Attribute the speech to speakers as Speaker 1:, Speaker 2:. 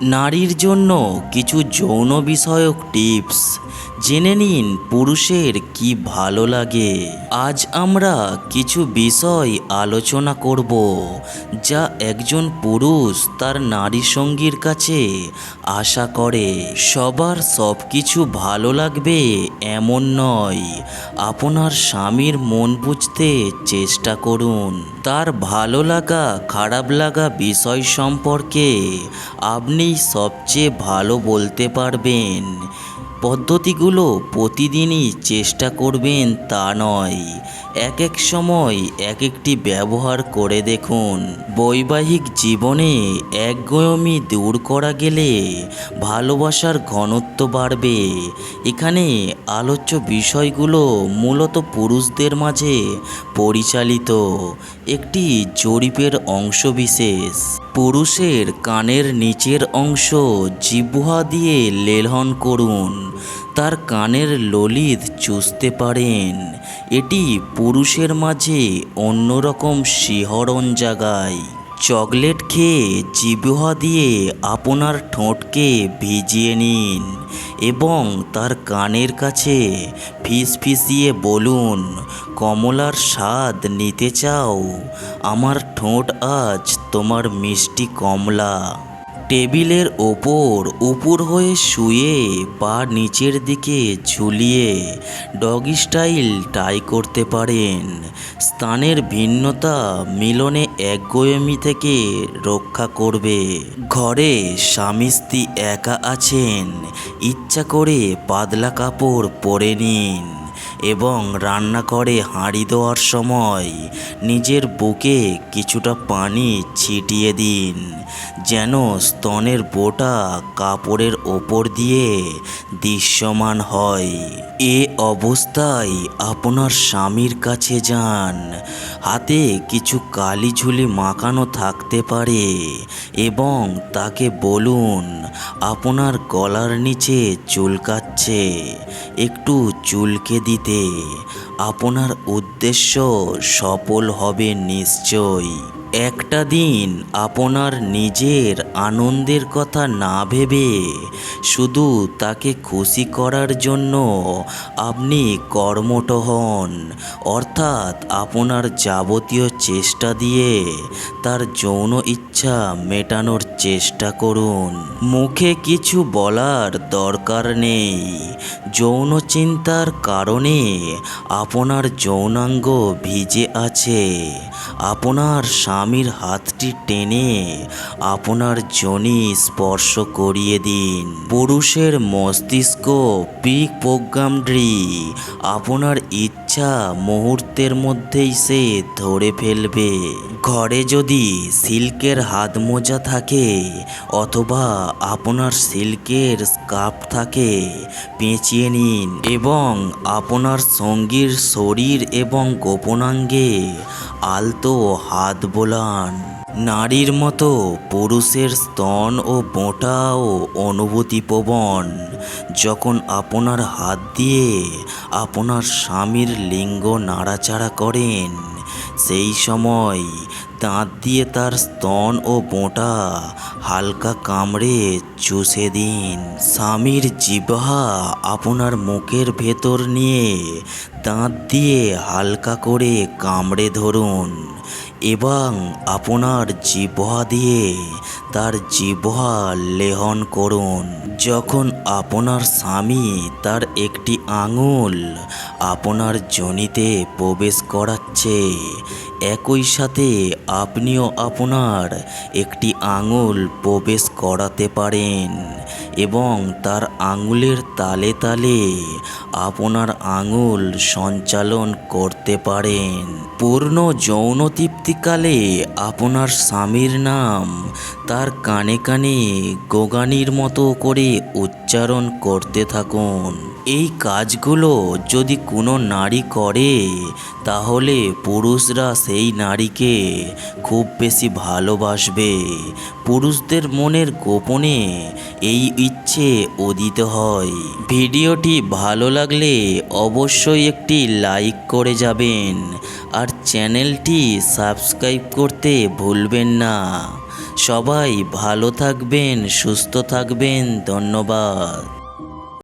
Speaker 1: নারীর জন্য কিছু যৌন বিষয়ক টিপস জেনে নিন পুরুষের কি ভালো লাগে। আজ আমরা কিছু বিষয় আলোচনা করব যা একজন পুরুষ তার নারী সঙ্গীর কাছে আশা করে। সবার সব কিছু ভালো লাগবে এমন নয়। আপনার স্বামীর মন বুঝতে চেষ্টা করুন। তার ভালো লাগা খারাপ লাগা বিষয় সম্পর্কে আপনি সবচেয়ে ভালো বলতে পারবেন। পদ্ধতিগুলো প্রতিদিনই চেষ্টা করবেন তা নয়, এক এক সময় এক একটি ব্যবহার করে দেখুন। বৈবাহিক জীবনে একগুঁয়েমি দূর করা গেলে ভালোবাসার ঘনত্ব বাড়বে। এখানে আলোচ্য বিষয়গুলো মূলত পুরুষদের মাঝে পরিচালিত একটি জরিপের অংশবিশেষ। পুরুষের কানের নিচের অংশ জিহ্বা দিয়ে লেলন করুন। তার কানের ললিত চুষতে পারেন। এটি পুরুষের মাঝে অন্যরকম শিহরণ জাগায়। চকলেট খেয়ে জিহ্বা দিয়ে আপনার ঠোঁটকে ভিজিয়ে নিন এবং তার কানের কাছে ফিসফিসিয়ে বলুন, কমলার স্বাদ নিতে চাও? আমার ঠোঁট আজ তোমার মিষ্টি কমলা। টেবিলের ওপর উপুর হয়ে শুয়ে পা নিচের দিকে ঝুলিয়ে ডগি স্টাইল ট্রাই করতে পারেন। স্থানের ভিন্নতা মিলনে একগুঁয়েমি থেকে রক্ষা করবে। ঘরে স্বামী স্ত্রী একা আছেন, ইচ্ছা করে পাতলা কাপড় পরে নিন এবং রান্নাঘরে হাঁড়ি দেওয়ার সময় নিজের বুকে কিছুটা পানি ছিটিয়ে দিন, যেন স্তনের বোঁটা কাপড়ের ওপর দিয়ে দৃশ্যমান হয়। এ অবস্থায় আপনার স্বামীর কাছে যান। হাতে কিছু কালি ঝুলি মাখানো থাকতে পারে এবং তাকে বলুন, আপনার গলার নিচে চুলকাচ্ছে, একটু চুলকে দিতে। আপনার উদ্দেশ্য সফল হবে নিশ্চয়ই। একটা দিন আপনার নিজের আনন্দের কথা না ভেবে শুধু তাকে খুশি করার জন্য আপনি কর্মঠ হন, অর্থাৎ আপনার যাবতীয় চেষ্টা দিয়ে তার যৌন ইচ্ছা মেটানোর চেষ্টা করুন। মুখে কিছু বলার দরকার নেই। যৌন চিন্তার কারণে আপনার যৌনাঙ্গ ভিজে আছে। আপনার স্বামীর হাতটি টেনে আপনার যোনি স্পর্শ করিয়ে দিন। পুরুষের মস্তিষ্ক পিক প্রোগ্রামড্রি আপনার ইচ্ছা মুহূর্তের মধ্যেই সে ধরে ফেলবে। ঘরে যদি সিল্কের হাত মোজা থাকে অথবা আপনার সিল্কের স্কার্ফ থাকে, পেঁচিয়ে নিন এবং আপনার সঙ্গীর শরীর এবং গোপনাঙ্গে আলতো হাত বোলান। নারীর মতো পুরুষের স্তন ও বোঁটাও অনুভূতিপ্রবণ। যখন আপনার হাত দিয়ে আপনার স্বামীর লিঙ্গ নাড়াচাড়া করেন, সেই সময় দাঁত দিয়ে তার স্তন ও বোঁটা হালকা কামড়ে চুষে দিন। স্বামীর জিহ্বা আপনার মুখের ভেতর নিয়ে দাঁত দিয়ে হালকা করে কামড়ে ধরুন এবং আপনার জিহ্বা দিয়ে তার জিহ্বা লেহন করুন। যখন আপনার স্বামী তার একটি আঙুল আপনার যোনিতে প্রবেশ করাচ্ছে, একই সাথে আপনিও আপনার একটি আঙুল প্রবেশ করাতে পারেন এবং তার আঙুলের তালে তালে আপনার আঙুল সঞ্চালন করতে পারেন। পূর্ণ যৌন তৃপ্তিকালে আপনার স্বামীর নাম তার কানে কানে গোগানির মতো করে উচ্চারণ করতে থাকুন। এই কাজগুলো যদি কোনো নারী করে তাহলে পুরুষরা সেই নারীকে খুব বেশি ভালোবাসবে। পুরুষদের মনের গোপনে এই ইচ্ছে উদিত হয়। ভিডিওটি ভালো লাগলে অবশ্যই একটি লাইক করে যাবেন আর চ্যানেলটি সাবস্ক্রাইব করতে ভুলবেন না। সবাই ভালো থাকবেন, সুস্থ থাকবেন। ধন্যবাদ।